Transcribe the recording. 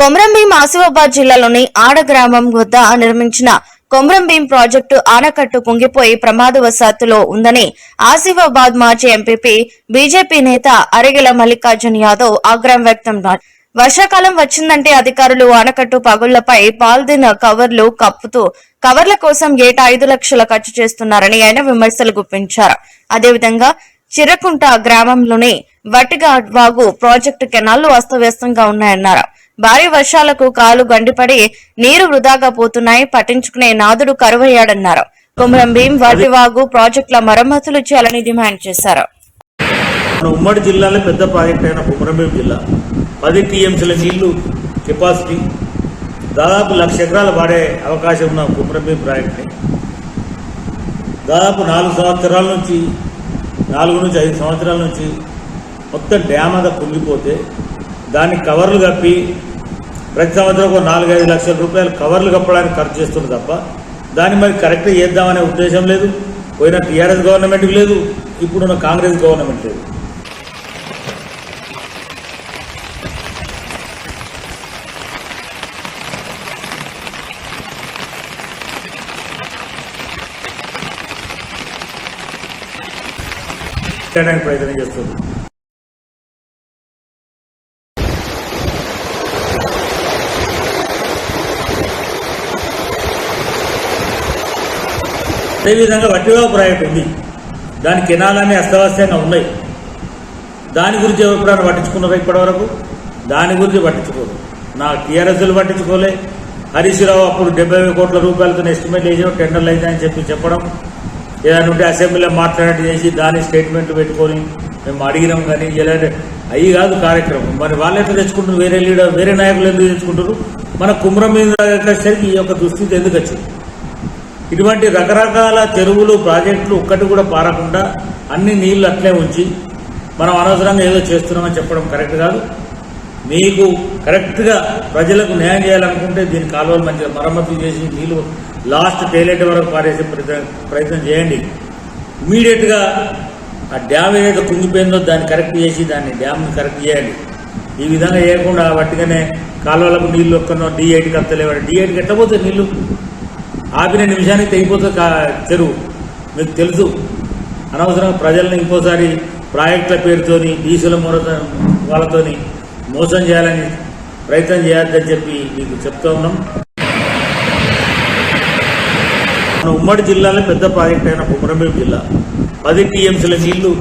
కొమరంభీం ఆసిఫాబాద్ జిల్లాలోని ఆడ గ్రామం వద్ద నిర్మించిన కొమరంభీం ప్రాజెక్టు ఆనకట్టు కుంగిపోయి ప్రమాదవశాత్తులో ఉందని ఆసిఫాబాద్ మాజీ ఎంపీపీ బీజేపీ నేత అరిగెల మల్లికార్జున్ యాదవ్ ఆగ్రహం వ్యక్తం. వర్షాకాలం వచ్చిందంటే అధికారులు ఆనకట్టు పగుళ్లపై పాలిథిన్ కవర్లు కప్పుతూ కవర్ల కోసం ఏటా 5 లక్షలు ఖర్చు చేస్తున్నారని ఆయన విమర్శలు గుప్పించారు. అదేవిధంగా చిరకుంట గ్రామంలోని వట్టిగా వాగు ప్రాజెక్టు కెనాల్లు అస్తవ్యస్తంగా ఉన్నాయన్నారు. భారీ వర్షాలకు కాలు గండిపడి నీరు వృధాగా పోతున్నాయి, పట్టించుకునే నాదుడు కరువయ్యాడన్నారు. కొమరంభీం వట్టివాగు ప్రాజెక్టుల మరమ్మతులు చేయాలని డిమాండ్ చేశారు. ఉమ్మడి జిల్లాలో పెద్ద ప్రాజెక్ట్ అయిన కొమరంభీం జిల్లా 10 టీఎంసీల నీళ్లు కెపాసిటీ, దాదాపు 1,00,000 ఎకరాలు వాడే అవకాశం ఉన్న కొమరంభీం ప్రాజెక్ట్ని దాదాపు 4 నుంచి 5 సంవత్సరాల నుంచి మొత్తం డ్యామ్ అంతా కుంగిపోతే దాన్ని కవర్లు కప్పి ప్రతి సంవత్సరం ఒక 4-5 లక్షల రూపాయలు కవర్లు కప్పడానికి ఖర్చు చేస్తుంది తప్ప దాన్ని మరి కరెక్ట్గా చేద్దామనే ఉద్దేశం లేదు. పోయిన టీఆర్ఎస్ గవర్నమెంట్కి లేదు, ఇప్పుడున్న కాంగ్రెస్ గవర్నమెంట్ లేదు. ప్రయత్నం చేస్తుంది. అదేవిధంగా వట్టివాగు ప్రాజెక్ట్ ఉంది, దాని కెనాలన్నీ అస్తవ్యస్తంగా ఉన్నాయి. దాని గురించి ఎప్పుడైనా పట్టించుకున్నారా? ఇప్పటివరకు దాని గురించి పట్టించుకోరు. నా టీఆర్ఎస్లు పట్టించుకోలే. హరీష్ రావు అప్పుడు 70 కోట్ల రూపాయలతో ఎస్టిమేట్ వేసాం, టెండర్లు అవుతాయని చెప్పడం, ఏదైనా ఉంటే అసెంబ్లీలో మాట్లాడి చేసి దాని స్టేట్మెంట్లు పెట్టుకొని మేము అడిగినాం. కానీ ఇలాంటి అవి కాదు కార్యక్రమం. మరి వాళ్ళు ఎట్లా తెచ్చుకుంటారు? వేరే లీడర్, వేరే నాయకులు ఎందుకు తెచ్చుకుంటారు? మన కొమరంభీం వచ్చేసరికి ఈ యొక్క దుస్థితి ఎందుకు వచ్చింది? ఇటువంటి రకరకాల చెరువులు ప్రాజెక్టులు ఒక్కటి కూడా పారకుండా అన్ని నీళ్లు అట్లే ఉంచి మనం అనవసరంగా ఏదో చేస్తున్నామని చెప్పడం కరెక్ట్ కాదు. మీకు కరెక్ట్గా ప్రజలకు న్యాయం చేయాలనుకుంటే దీని కాలువలు మంచిగా మరమ్మతు చేసి నీళ్లు లాస్ట్ టైలెట్ వరకు పారేసే ప్రయత్నం చేయండి. ఇమీడియట్గా ఆ డ్యామ్ ఏదైతే కుంగిపోయిందో దాన్ని కరెక్ట్ చేసి దాన్ని డ్యామ్ని కరెక్ట్ చేయాలి. ఈ విధంగా చేయకుండా వట్టిగానే కాలువలకు నీళ్లు ఒక్కనో D8కి వస్తలేవాడు. D8కి ఎట్లా పోతుంది నీళ్లు? ఆపిన నిమిషానికి తెగిపోతుంది చెరువు. మీకు తెలుసు. అనవసరంగా ప్రజల్ని ఇంకోసారి ప్రాజెక్టుల పేరుతోని డీసీల వాళ్ళతోని మోసం చేయాలని ప్రయత్నం చేయొద్దని చెప్పి మీకు చెప్తూ ఉన్నాం. ఉమ్మడి జిల్లాలో పెద్ద ప్రాజెక్ట్ అయిన కొమరంభీం జిల్లా 10 టీఎంసీల నీళ్లు